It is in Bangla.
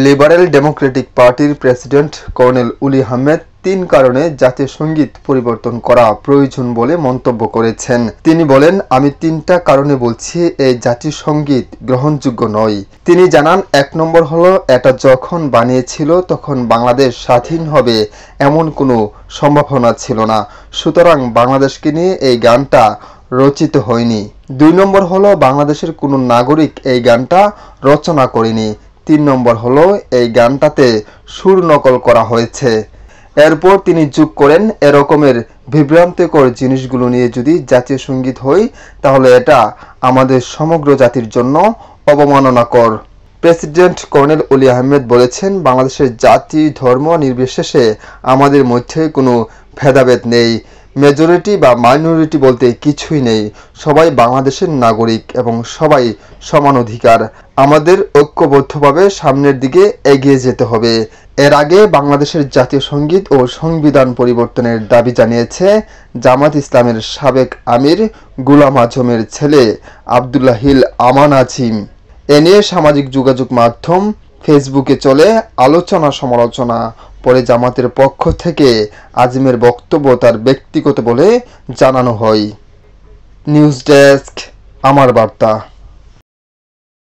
লিবারেল ডেমোক্রেটিক পার্টির প্রেসিডেন্ট কর্নেল উলি আহমেদ ৩ কারণে জাতীয় সঙ্গীত পরিবর্তন করা প্রয়োজন বলে মন্তব্য করেছেন। তিনি বলেন, আমি ৩টা কারণে বলছি এই জাতীয় সঙ্গীত গ্রহণযোগ্য নয়। তিনি জানান, ১ নম্বর হলো এটা যখন বানিয়েছিল তখন বাংলাদেশ স্বাধীন হবে এমন কোনো সম্ভাবনা ছিল না, সুতরাং বাংলাদেশকে নিয়ে এই গানটা রচিত হয়নি। ২ নম্বর হলো বাংলাদেশের কোনো নাগরিক এই গানটা রচনা করেনি। ৩ নম্বর হলো এই গানটাতে সুর নকল করা হয়েছে। এরপর তিনি যোগ করেন, এরকমের বিভ্রান্তিকর জিনিসগুলো নিয়ে যদি জাতীয় সঙ্গীত হয় তাহলে এটা আমাদের সমগ্র জাতির জন্য অবমাননাকর। প্রেসিডেন্ট কর্নেল উলি আহমেদ বলেছেন, বাংলাদেশের জাতি ধর্ম নির্বিশেষে আমাদের মধ্যে কোনো ভেদাভেদ নেই। মেজরিটি বা মাইনরিটি বলতে কিছুই নেই। সবাই বাংলাদেশের নাগরিক এবং সবাই সমান অধিকার। আমাদের ঐক্যবদ্ধভাবে সামনের দিকে এগিয়ে যেতে হবে। এর আগে বাংলাদেশের জাতীয় সঙ্গীত ও সংবিধান পরিবর্তনের দাবি জানিয়েছে জামাত ইসলামের সাবেক আমির গুলাম আজমের ছেলে আব্দুল্লাহিল আমান আজিম। এ নিয়ে সামাজিক যোগাযোগ মাধ্যম ফেসবুকে চলে আলোচনা সমালোচনা। পরে জামাতের পক্ষ থেকে আজিমের বক্তব্য তার ব্যক্তিগত বলে জানানো হয়। নিউজ ডেস্ক, আমার বার্তা।